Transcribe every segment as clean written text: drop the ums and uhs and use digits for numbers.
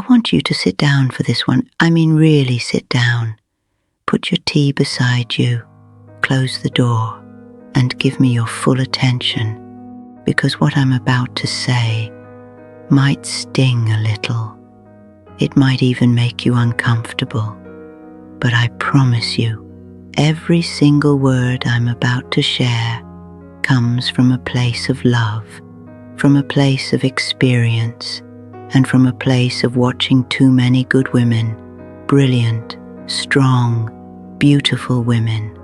want you to sit down for this one. I mean, really sit down. Put your tea beside you, close the door, and give me your full attention, because what I'm about to say might sting a little. It might even make you uncomfortable. But I promise you, every single word I'm about to share comes from a place of love, from a place of experience, and from a place of watching too many good women, brilliant, strong, beautiful women,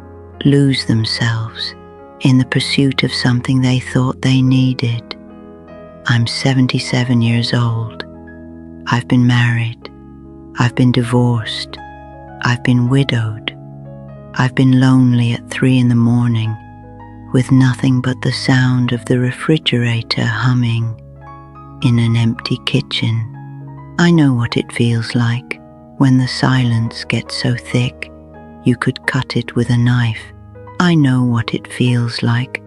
lose themselves in the pursuit of something they thought they needed. I'm 77 years old. I've been married. I've been divorced. I've been widowed. I've been lonely at 3 a.m. with nothing but the sound of the refrigerator humming in an empty kitchen. I know what it feels like when the silence gets so thick you could cut it with a knife. I know what it feels like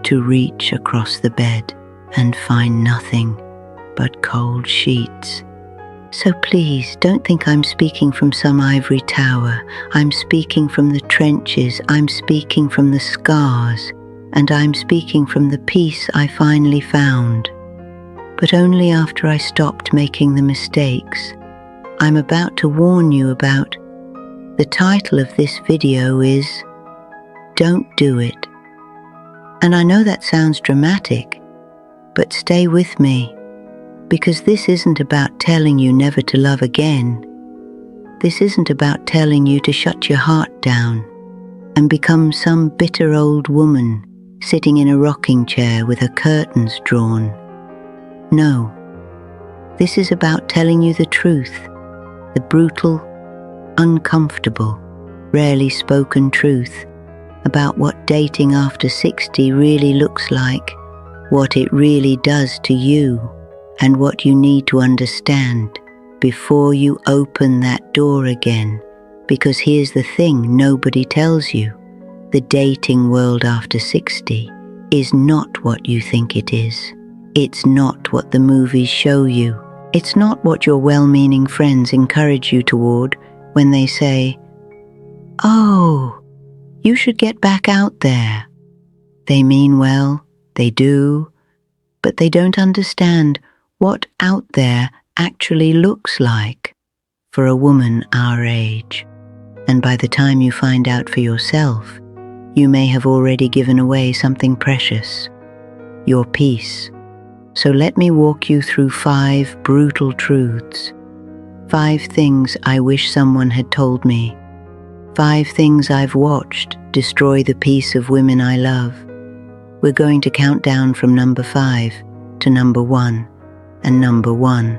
to reach across the bed and find nothing but cold sheets. So please don't think I'm speaking from some ivory tower. I'm speaking from the trenches. I'm speaking from the scars. And I'm speaking from the peace I finally found. But only after I stopped making the mistakes. I'm about to warn you about. The title of this video is Don't Do It. And I know that sounds dramatic, but stay with me, because this isn't about telling you never to love again. This isn't about telling you to shut your heart down and become some bitter old woman sitting in a rocking chair with her curtains drawn. No, this is about telling you the truth, the brutal, uncomfortable, rarely spoken truth about what dating after 60 really looks like, what it really does to you, and what you need to understand before you open that door again. Because here's the thing nobody tells you. The dating world after 60 is not what you think it is. It's not what the movies show you. It's not what your well-meaning friends encourage you toward when they say, "Oh, you should get back out there." They mean well, they do, but they don't understand what out there actually looks like for a woman our age. And by the time you find out for yourself, you may have already given away something precious, your peace. So let me walk you through 5 brutal truths. 5 things I wish someone had told me. 5 things I've watched destroy the peace of women I love. We're going to count down from number 5 to number 1. And number 1,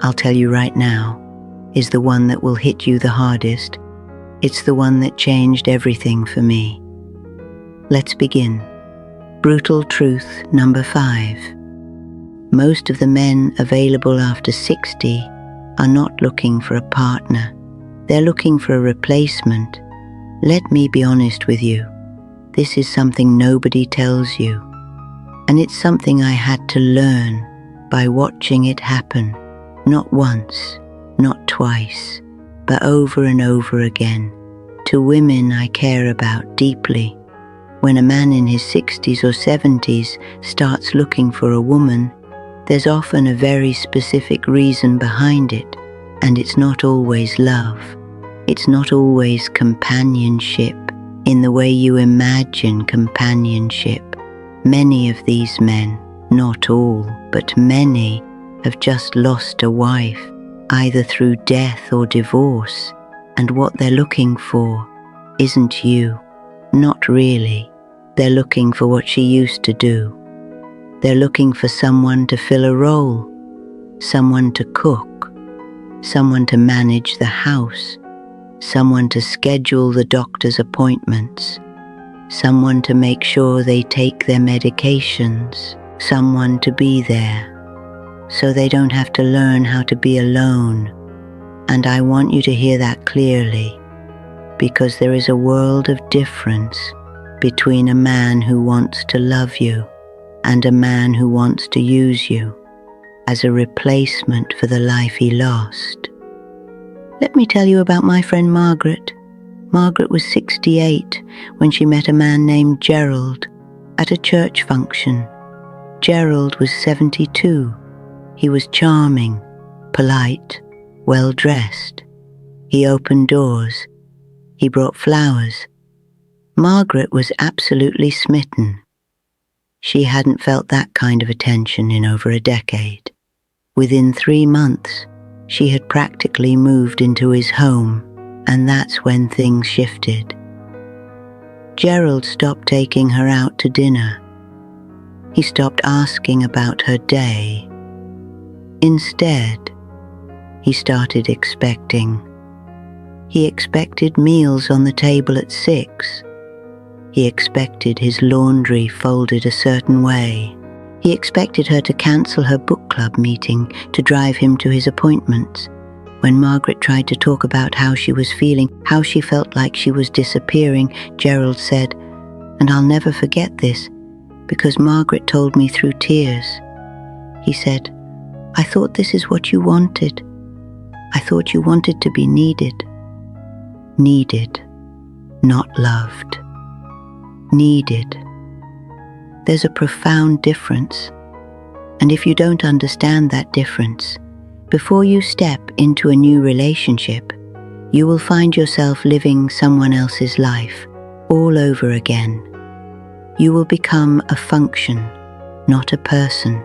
I'll tell you right now, is the one that will hit you the hardest. It's the one that changed everything for me. Let's begin. Brutal truth number 5. Most of the men available after 60 are not looking for a partner. They're looking for a replacement. Let me be honest with you. This is something nobody tells you. And it's something I had to learn by watching it happen, not once, not twice, but over and over again, to women I care about deeply. When a man in his 60s or 70s starts looking for a woman, there's often a very specific reason behind it, and it's not always love. It's not always companionship in the way you imagine companionship. Many of these men, not all, but many, have just lost a wife, either through death or divorce, and what they're looking for isn't you. Not really. They're looking for what she used to do. They're looking for someone to fill a role, someone to cook, someone to manage the house, someone to schedule the doctor's appointments, someone to make sure they take their medications, someone to be there, so they don't have to learn how to be alone. And I want you to hear that clearly, because there is a world of difference between a man who wants to love you and a man who wants to use you. as a replacement for the life he lost. Let me tell you about my friend Margaret. Margaret was 68 when she met a man named Gerald at a church function. Gerald was 72. He was charming, polite, well-dressed. He opened doors. He brought flowers. Margaret was absolutely smitten. She hadn't felt that kind of attention in over a decade. Within 3 months, she had practically moved into his home, and that's when things shifted. Gerald stopped taking her out to dinner. He stopped asking about her day. Instead, he started expecting. He expected meals on the table at 6. He expected his laundry folded a certain way. He expected her to cancel her book club meeting to drive him to his appointments. When Margaret tried to talk about how she was feeling, how she felt like she was disappearing, Gerald said, "And I'll never forget this, because Margaret told me through tears." He said, "I thought this is what you wanted. I thought you wanted to be needed." Needed, not loved. Needed. There's a profound difference. And if you don't understand that difference, before you step into a new relationship, you will find yourself living someone else's life all over again. You will become a function, not a person.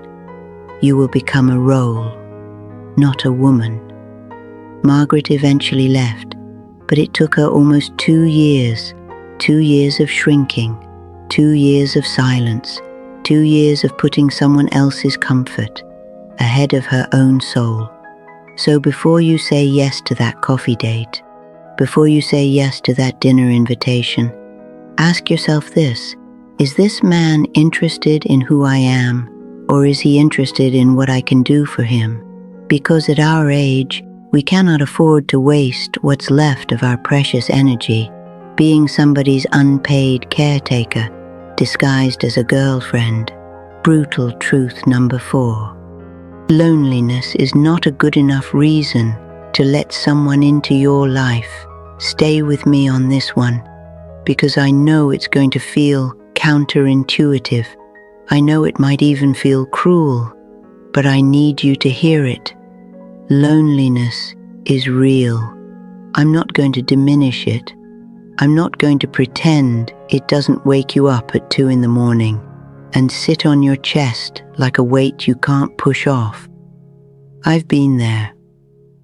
You will become a role, not a woman. Margaret eventually left, but it took her almost 2 years, 2 years of shrinking, 2 years of silence, 2 years of putting someone else's comfort ahead of her own soul. So before you say yes to that coffee date, before you say yes to that dinner invitation, ask yourself this: is this man interested in who I am, or is he interested in what I can do for him? Because at our age, we cannot afford to waste what's left of our precious energy being somebody's unpaid caretaker, disguised as a girlfriend. Brutal truth number 4. Loneliness is not a good enough reason to let someone into your life. Stay with me on this one, because I know it's going to feel counterintuitive. I know it might even feel cruel, but I need you to hear it. Loneliness is real. I'm not going to diminish it. I'm not going to pretend it doesn't wake you up at 2 in the morning and sit on your chest like a weight you can't push off. I've been there.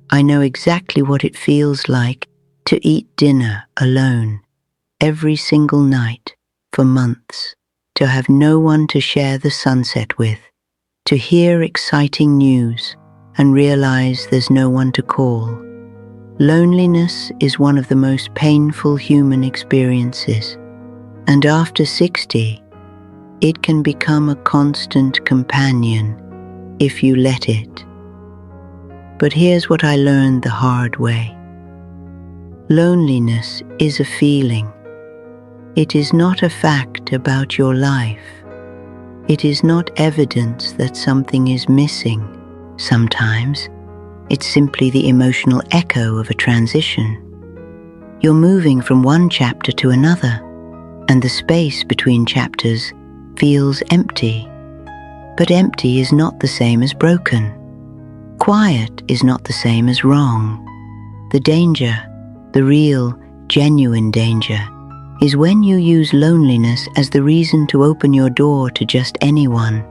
I know exactly what it feels like to eat dinner alone every single night for months, to have no one to share the sunset with, to hear exciting news and realize there's no one to call. Loneliness is one of the most painful human experiences, and after 60, it can become a constant companion if you let it. But here's what I learned the hard way. Loneliness is a feeling. It is not a fact about your life. It is not evidence that something is missing. Sometimes, it's simply the emotional echo of a transition. You're moving from one chapter to another, and the space between chapters feels empty. But empty is not the same as broken. Quiet is not the same as wrong. The danger, the real, genuine danger, is when you use loneliness as the reason to open your door to just anyone.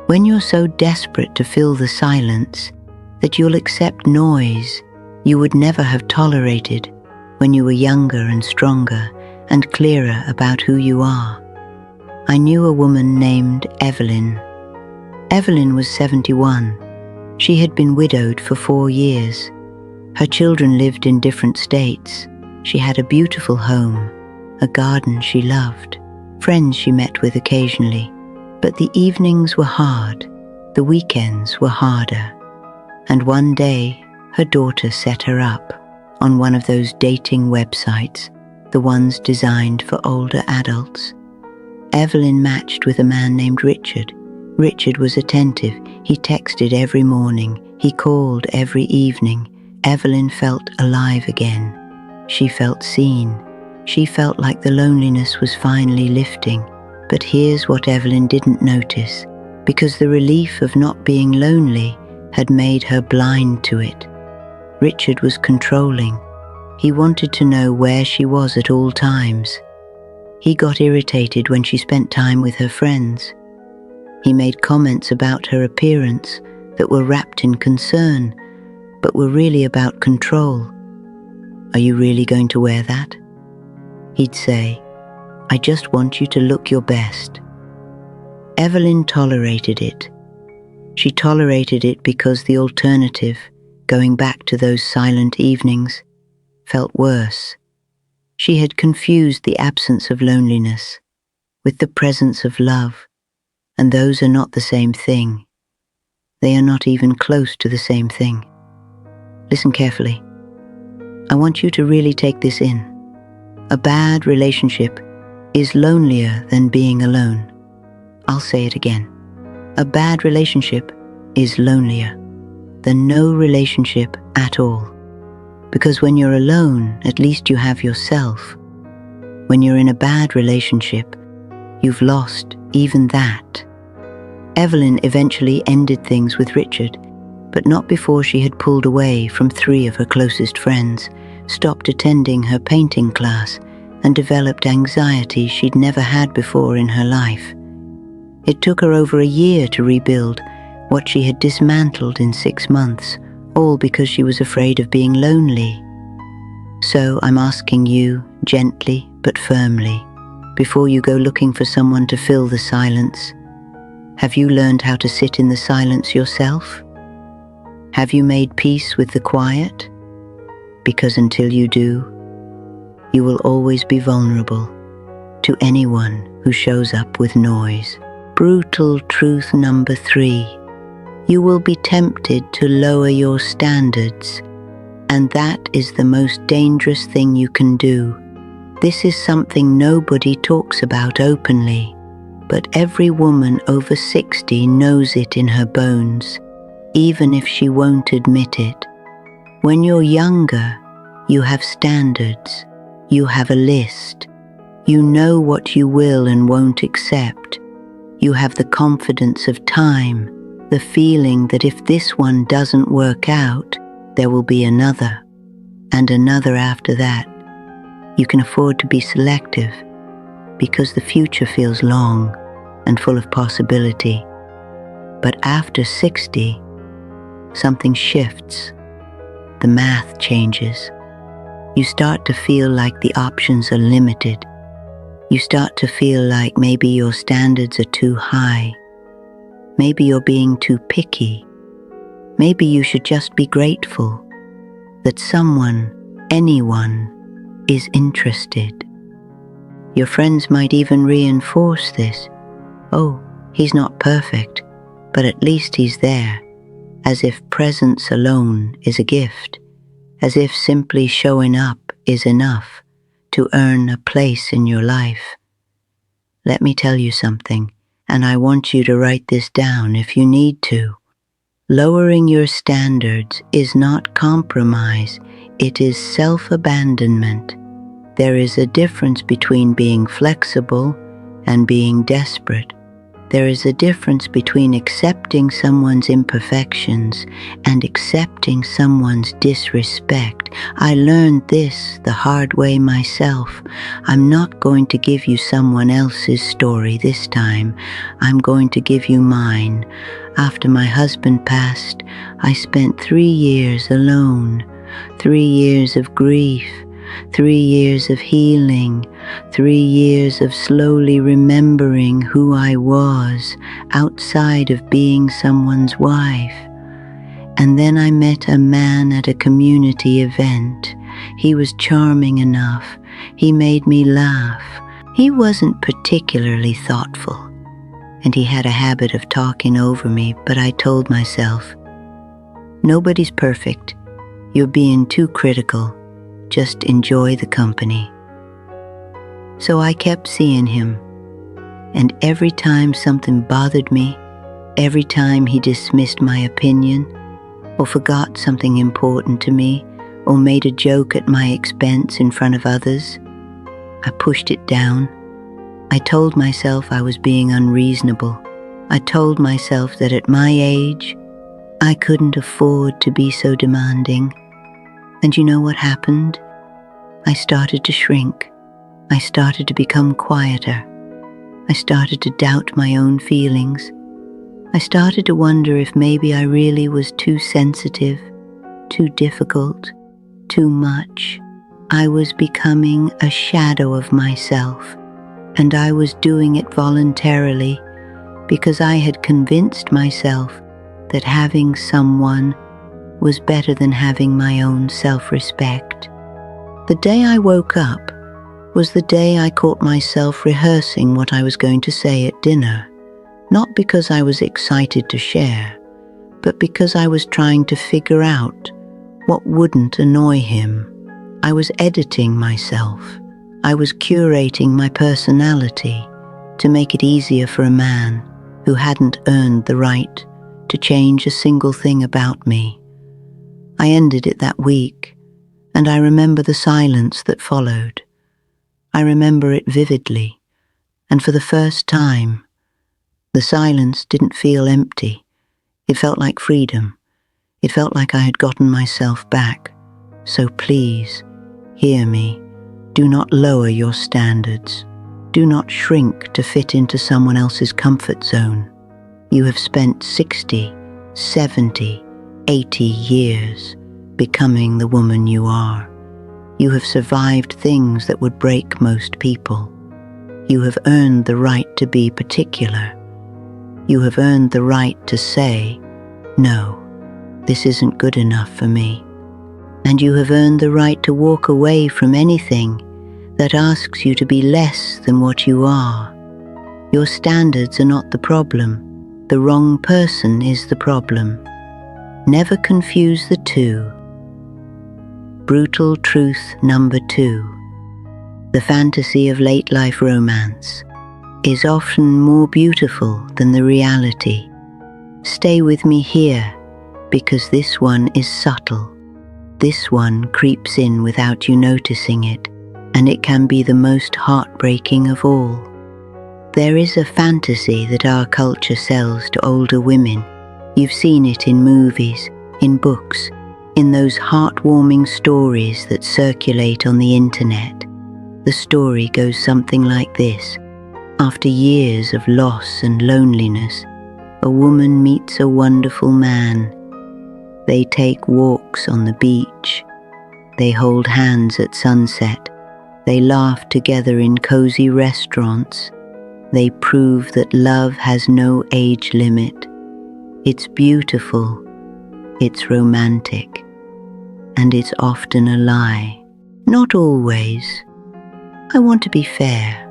When you're so desperate to fill the silence that you'll accept noise you would never have tolerated when you were younger and stronger and clearer about who you are. I knew a woman named Evelyn. Evelyn was 71. She had been widowed for 4 years. Her children lived in different states. She had a beautiful home, a garden she loved, friends she met with occasionally. But the evenings were hard, the weekends were harder. And one day, her daughter set her up on one of those dating websites, the ones designed for older adults. Evelyn matched with a man named Richard. Richard was attentive. He texted every morning. He called every evening. Evelyn felt alive again. She felt seen. She felt like the loneliness was finally lifting. But here's what Evelyn didn't notice, because the relief of not being lonely had made her blind to it. Richard was controlling. He wanted to know where she was at all times. He got irritated when she spent time with her friends. He made comments about her appearance that were wrapped in concern, but were really about control. "Are you really going to wear that?" He'd say, "I just want you to look your best." Evelyn tolerated it. She tolerated it because the alternative, going back to those silent evenings, felt worse. She had confused the absence of loneliness with the presence of love, and those are not the same thing. They are not even close to the same thing. Listen carefully. I want you to really take this in. A bad relationship is lonelier than being alone. I'll say it again. A bad relationship is lonelier than no relationship at all. Because when you're alone, at least you have yourself. When you're in a bad relationship, you've lost even that. Evelyn eventually ended things with Richard, but not before she had pulled away from 3 of her closest friends, stopped attending her painting class, and developed anxiety she'd never had before in her life. It took her over a year to rebuild what she had dismantled in 6 months, all because she was afraid of being lonely. So I'm asking you, gently but firmly, before you go looking for someone to fill the silence, have you learned how to sit in the silence yourself? Have you made peace with the quiet? Because until you do, you will always be vulnerable to anyone who shows up with noise. Brutal truth number 3. You will be tempted to lower your standards, and that is the most dangerous thing you can do. This is something nobody talks about openly, but every woman over 60 knows it in her bones, even if she won't admit it. When you're younger, you have standards, you have a list, you know what you will and won't accept. You have the confidence of time, the feeling that if this one doesn't work out, there will be another, and another after that. You can afford to be selective, because the future feels long and full of possibility. But after 60, something shifts. The math changes. You start to feel like the options are limited. You start to feel like maybe your standards are too high. Maybe you're being too picky. Maybe you should just be grateful that someone, anyone, is interested. Your friends might even reinforce this. Oh, he's not perfect, but at least he's there, as if presence alone is a gift, as if simply showing up is enough to earn a place in your life. Let me tell you something, and I want you to write this down if you need to. Lowering your standards is not compromise, it is self-abandonment. There is a difference between being flexible and being desperate. There is a difference between accepting someone's imperfections and accepting someone's disrespect. I learned this the hard way myself. I'm not going to give you someone else's story this time. I'm going to give you mine. After my husband passed, I spent 3 years alone, 3 years of grief, 3 years of healing, 3 years of slowly remembering who I was outside of being someone's wife. And then I met a man at a community event. He was charming enough. He made me laugh. He wasn't particularly thoughtful, and he had a habit of talking over me, but I told myself, nobody's perfect. You're being too critical. Just enjoy the company. So I kept seeing him, and every time something bothered me, Every time he dismissed my opinion, or forgot something important to me, or made a joke at my expense in front of others, I pushed it down. I told myself I was being unreasonable. I told myself that at my age, I couldn't afford to be so demanding. And you know what happened? I started to shrink. I started to become quieter. I started to doubt my own feelings. I started to wonder if maybe I really was too sensitive, too difficult, too much. I was becoming a shadow of myself, and I was doing it voluntarily because I had convinced myself that having someone was better than having my own self-respect. The day I woke up was the day I caught myself rehearsing what I was going to say at dinner, not because I was excited to share, but because I was trying to figure out what wouldn't annoy him. I was editing myself. I was curating my personality to make it easier for a man who hadn't earned the right to change a single thing about me. I ended it that week, and I remember the silence that followed. I remember it vividly, and for the first time, the silence didn't feel empty. It felt like freedom. It felt like I had gotten myself back. So please, hear me. Do not lower your standards. Do not shrink to fit into someone else's comfort zone. You have spent 60, 70, 80 years becoming the woman you are. You have survived things that would break most people. You have earned the right to be particular. You have earned the right to say, no, this isn't good enough for me. And you have earned the right to walk away from anything that asks you to be less than what you are. Your standards are not the problem. The wrong person is the problem. Never confuse the two. Brutal truth number 2. The fantasy of late life romance is often more beautiful than the reality. Stay with me here, because this one is subtle. This one creeps in without you noticing it, and it can be the most heartbreaking of all. There is a fantasy that our culture sells to older women. You've seen it in movies, in books, in those heartwarming stories that circulate on the internet. The story goes something like this. After years of loss and loneliness, a woman meets a wonderful man. They take walks on the beach. They hold hands at sunset. They laugh together in cozy restaurants. They prove that love has no age limit. It's beautiful, it's romantic, and it's often a lie. Not always. I want to be fair.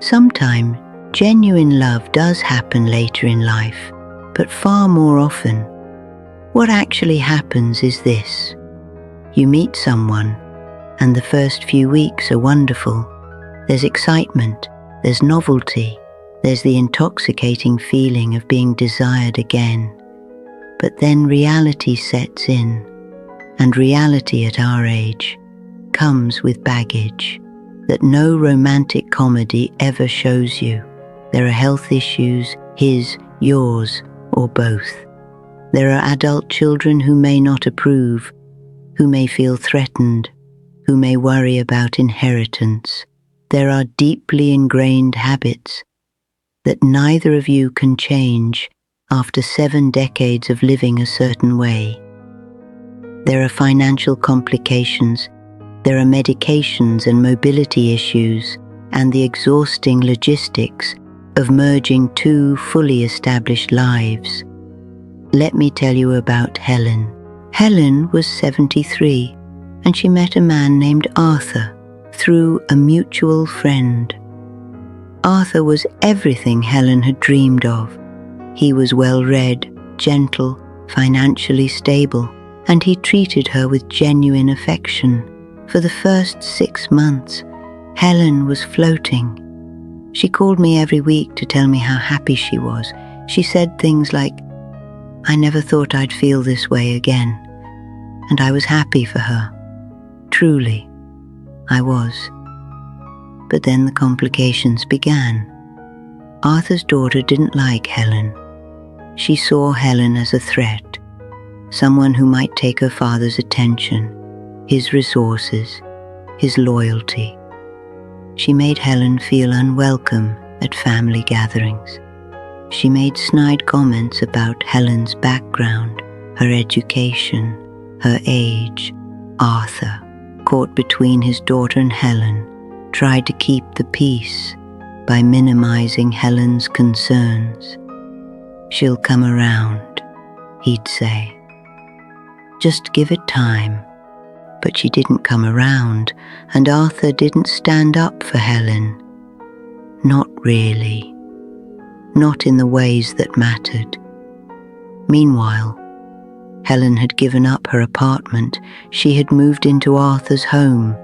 Sometimes genuine love does happen later in life, but far more often, what actually happens is this. You meet someone, and the first few weeks are wonderful. There's excitement, there's novelty, there's the intoxicating feeling of being desired again. But then reality sets in, and reality at our age comes with baggage that no romantic comedy ever shows you. There are health issues, his, yours, or both. There are adult children who may not approve, who may feel threatened, who may worry about inheritance. There are deeply ingrained habits that neither of you can change after 7 decades of living a certain way. There are financial complications, there are medications and mobility issues, and the exhausting logistics of merging 2 fully established lives. Let me tell you about Helen. Helen was 73, and she met a man named Arthur through a mutual friend. Arthur was everything Helen had dreamed of. He was well-read, gentle, financially stable, and he treated her with genuine affection. For the first 6 months, Helen was floating. She called me every week to tell me how happy she was. She said things like, "I never thought I'd feel this way again," and I was happy for her. Truly, I was. But then the complications began. Arthur's daughter didn't like Helen. She saw Helen as a threat, someone who might take her father's attention, his resources, his loyalty. She made Helen feel unwelcome at family gatherings. She made snide comments about Helen's background, her education, her age. Arthur, caught between his daughter and Helen, tried to keep the peace by minimizing Helen's concerns. "She'll come around," he'd say. "Just give it time." But she didn't come around, and Arthur didn't stand up for Helen. Not really. Not in the ways that mattered. Meanwhile, Helen had given up her apartment. She had moved into Arthur's home.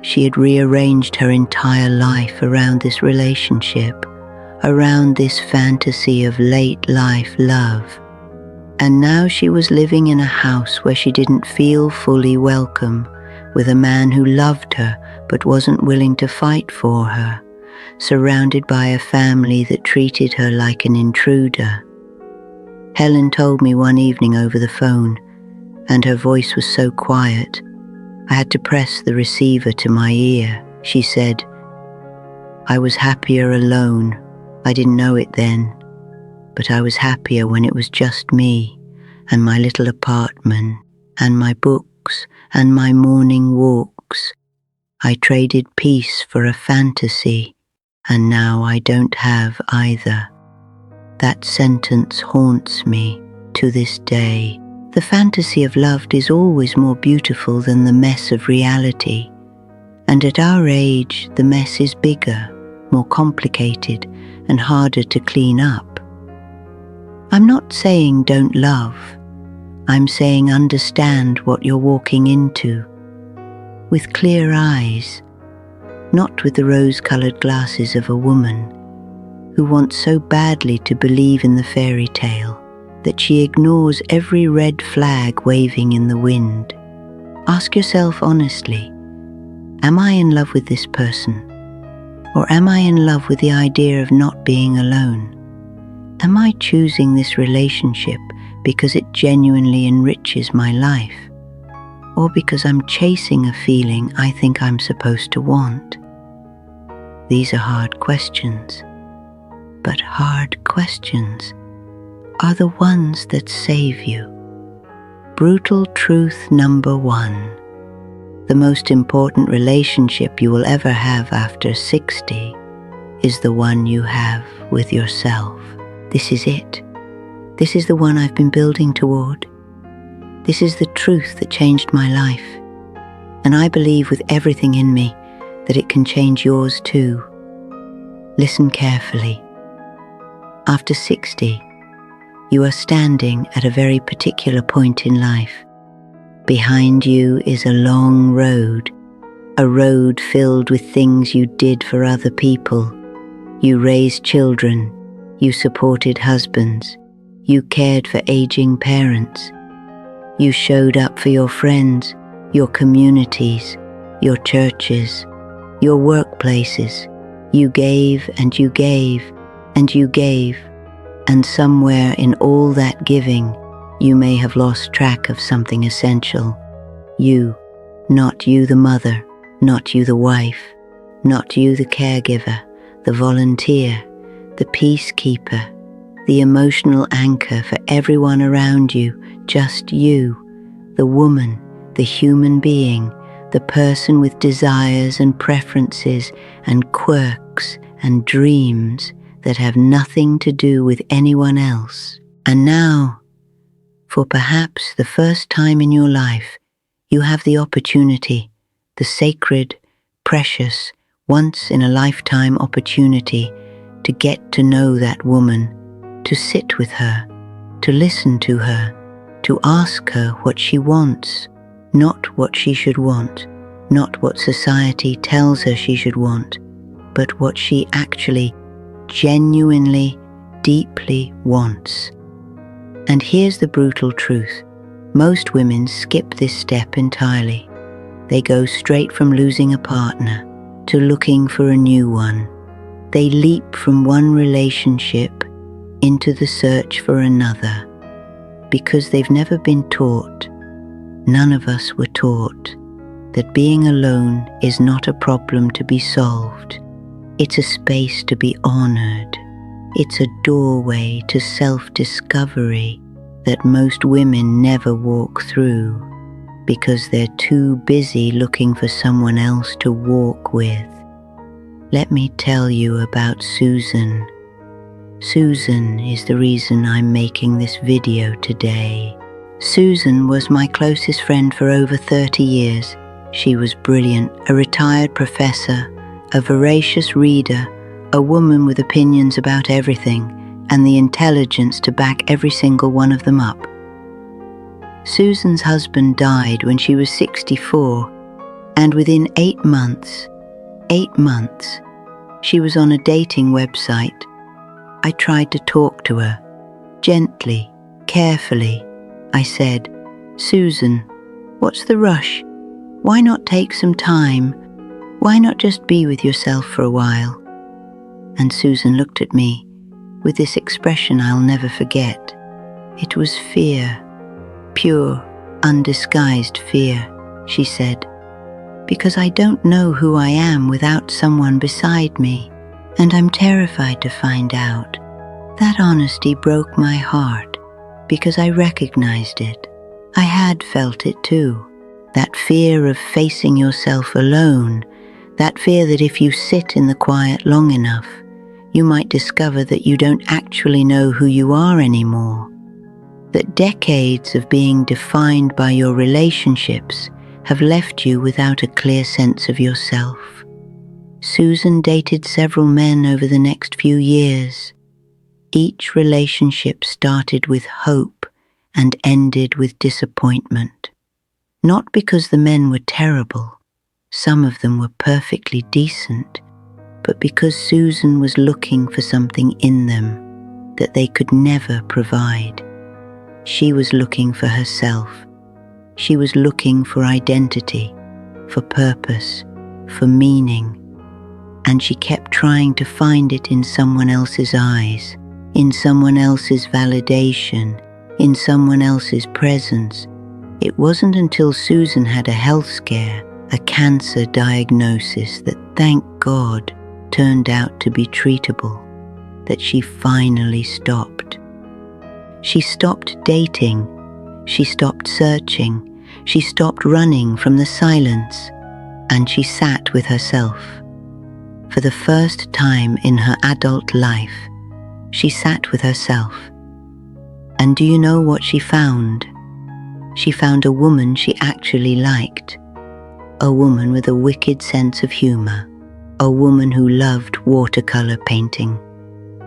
She had rearranged her entire life around this relationship, around this fantasy of late life love. And now she was living in a house where she didn't feel fully welcome, with a man who loved her but wasn't willing to fight for her, surrounded by a family that treated her like an intruder. Helen told me one evening over the phone, and her voice was so quiet, I had to press the receiver to my ear. She said, "I was happier alone. I didn't know it then, but I was happier when it was just me and my little apartment and my books and my morning walks. I traded peace for a fantasy, and now I don't have either." That sentence haunts me to this day. The fantasy of love is always more beautiful than the mess of reality. And at our age, the mess is bigger, more complicated, and harder to clean up. I'm not saying don't love. I'm saying understand what you're walking into. With clear eyes, not with the rose-colored glasses of a woman who wants so badly to believe in the fairy tale that she ignores every red flag waving in the wind. Ask yourself honestly, am I in love with this person? Or am I in love with the idea of not being alone? Am I choosing this relationship because it genuinely enriches my life? Or because I'm chasing a feeling I think I'm supposed to want? These are hard questions. But hard questions are the ones that save you. Brutal truth number 1. The most important relationship you will ever have after 60 is the one you have with yourself. This is it. This is the one I've been building toward. This is the truth that changed my life. And I believe with everything in me that it can change yours too. Listen carefully. After 60, you are standing at a very particular point in life. Behind you is a long road, a road filled with things you did for other people. You raised children, you supported husbands, you cared for aging parents. You showed up for your friends, your communities, your churches, your workplaces. You gave and you gave and you gave, and somewhere in all that giving, you may have lost track of something essential. You, not you the mother, not you the wife, not you the caregiver, the volunteer, the peacekeeper, the emotional anchor for everyone around you, just you, the woman, the human being, the person with desires and preferences and quirks and dreams that have nothing to do with anyone else. And now, for perhaps the first time in your life, you have the opportunity, the sacred, precious, once-in-a-lifetime opportunity to get to know that woman, to sit with her, to listen to her, to ask her what she wants, not what she should want, not what society tells her she should want, but what she actually genuinely, deeply wants. And here's the brutal truth. Most women skip this step entirely. They go straight from losing a partner to looking for a new one. They leap from one relationship into the search for another because they've never been taught, none of us were taught, that being alone is not a problem to be solved. It's a space to be honored. It's a doorway to self-discovery that most women never walk through because they're too busy looking for someone else to walk with. Let me tell you about Susan. Susan is the reason I'm making this video today. Susan was my closest friend for over 30 years. She was brilliant, a retired professor, a voracious reader, a woman with opinions about everything, and the intelligence to back every single one of them up. Susan's husband died when she was 64, and within 8 months, she was on a dating website. I tried to talk to her, gently, carefully. I said, "Susan, what's the rush? Why not take some time? Why not just be with yourself for a while?" And Susan looked at me with this expression I'll never forget. It was fear, pure, undisguised fear, she said, because I don't know who I am without someone beside me, and I'm terrified to find out. That honesty broke my heart because I recognized it. I had felt it too. That fear of facing yourself alone, that fear that if you sit in the quiet long enough, you might discover that you don't actually know who you are anymore. That decades of being defined by your relationships have left you without a clear sense of yourself. Susan dated several men over the next few years. Each relationship started with hope and ended with disappointment. Not because the men were terrible, some of them were perfectly decent, but because Susan was looking for something in them that they could never provide. She was looking for herself. She was looking for identity, for purpose, for meaning, and she kept trying to find it in someone else's eyes, in someone else's validation, in someone else's presence. It wasn't until Susan had a health scare, a cancer diagnosis that, thank God, turned out to be treatable, that she finally stopped. She stopped dating. She stopped searching. She stopped running from the silence, and she sat with herself. For the first time in her adult life, she sat with herself. And do you know what she found? She found a woman she actually liked, a woman with a wicked sense of humor, a woman who loved watercolor painting,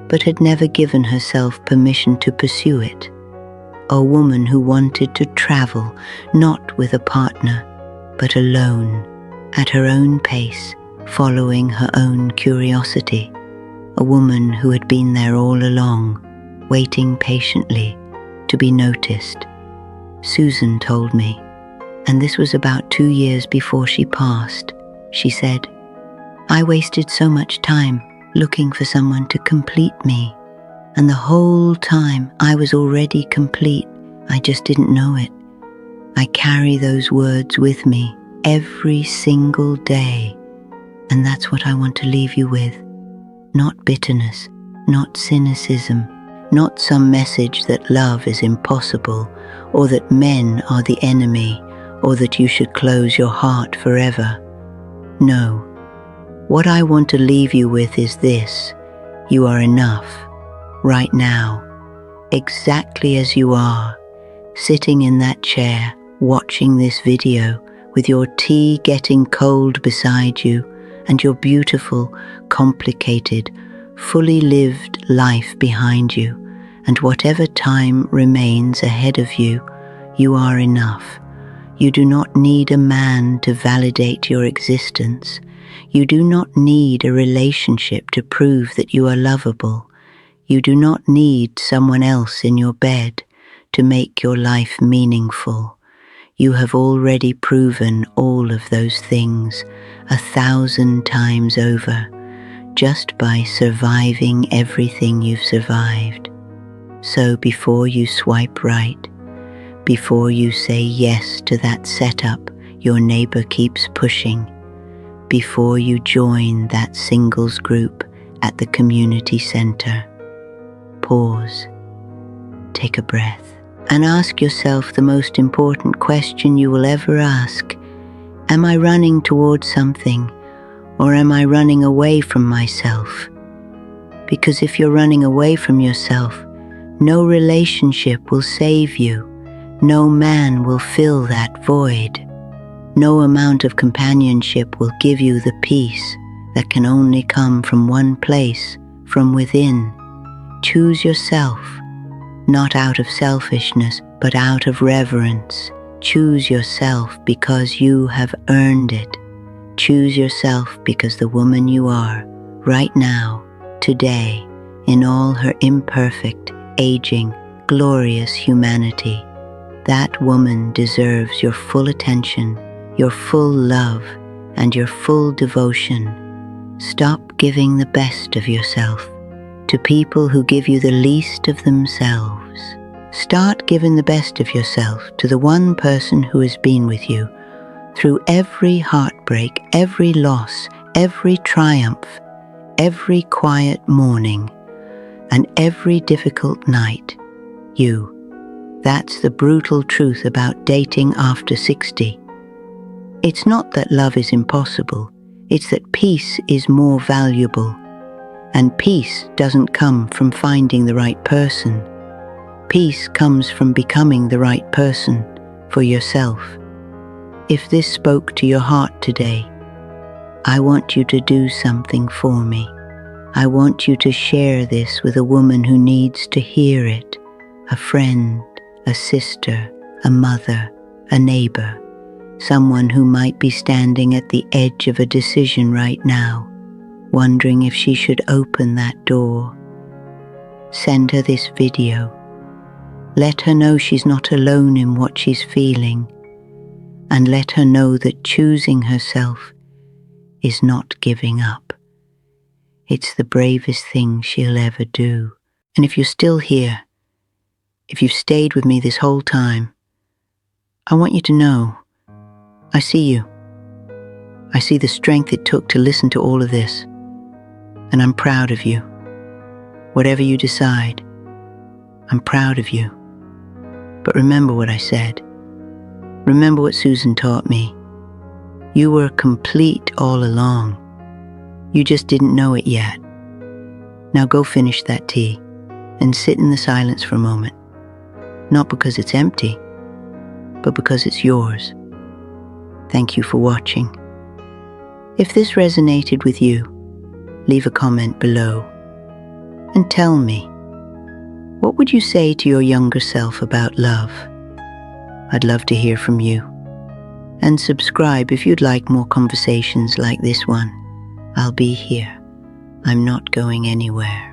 but had never given herself permission to pursue it, a woman who wanted to travel, not with a partner, but alone, at her own pace, following her own curiosity, a woman who had been there all along, waiting patiently to be noticed. Susan told me, and this was about 2 years before she passed. She said, "I wasted so much time looking for someone to complete me, and the whole time I was already complete. I just didn't know it. I carry those words with me every single day, and that's what I want to leave you with. Not bitterness, not cynicism, not some message that love is impossible, or that men are the enemy, or that you should close your heart forever. No, what I want to leave you with is this: you are enough, right now, exactly as you are, sitting in that chair, watching this video, with your tea getting cold beside you, and your beautiful, complicated, fully lived life behind you, and whatever time remains ahead of you, you are enough. You do not need a man to validate your existence. You do not need a relationship to prove that you are lovable. You do not need someone else in your bed to make your life meaningful. You have already proven all of those things 1,000 times over, just by surviving everything you've survived. So before you swipe right, before you say yes to that setup your neighbor keeps pushing, before you join that singles group at the community center, pause, take a breath, and ask yourself the most important question you will ever ask. Am I running towards something, or am I running away from myself? Because if you're running away from yourself, no relationship will save you. No man will fill that void. No amount of companionship will give you the peace that can only come from one place, from within. Choose yourself, not out of selfishness, but out of reverence. Choose yourself because you have earned it. Choose yourself because the woman you are, right now, today, in all her imperfect, aging, glorious humanity, that woman deserves your full attention, your full love, and your full devotion. Stop giving the best of yourself to people who give you the least of themselves. Start giving the best of yourself to the one person who has been with you through every heartbreak, every loss, every triumph, every quiet morning, and every difficult night. You. That's the brutal truth about dating after 60. It's not that love is impossible, it's that peace is more valuable. And peace doesn't come from finding the right person. Peace comes from becoming the right person for yourself. If this spoke to your heart today, I want you to do something for me. I want you to share this with a woman who needs to hear it, a friend, a sister, a mother, a neighbor, someone who might be standing at the edge of a decision right now, wondering if she should open that door. Send her this video. Let her know she's not alone in what she's feeling, and let her know that choosing herself is not giving up. It's the bravest thing she'll ever do. And if you're still here, if you've stayed with me this whole time, I want you to know, I see you. I see the strength it took to listen to all of this, and I'm proud of you. Whatever you decide, I'm proud of you. But remember what I said. Remember what Susan taught me. You were complete all along. You just didn't know it yet. Now go finish that tea and sit in the silence for a moment. Not because it's empty, but because it's yours. Thank you for watching. If this resonated with you, leave a comment below and tell me, what would you say to your younger self about love? I'd love to hear from you. And subscribe if you'd like more conversations like this one. I'll be here. I'm not going anywhere.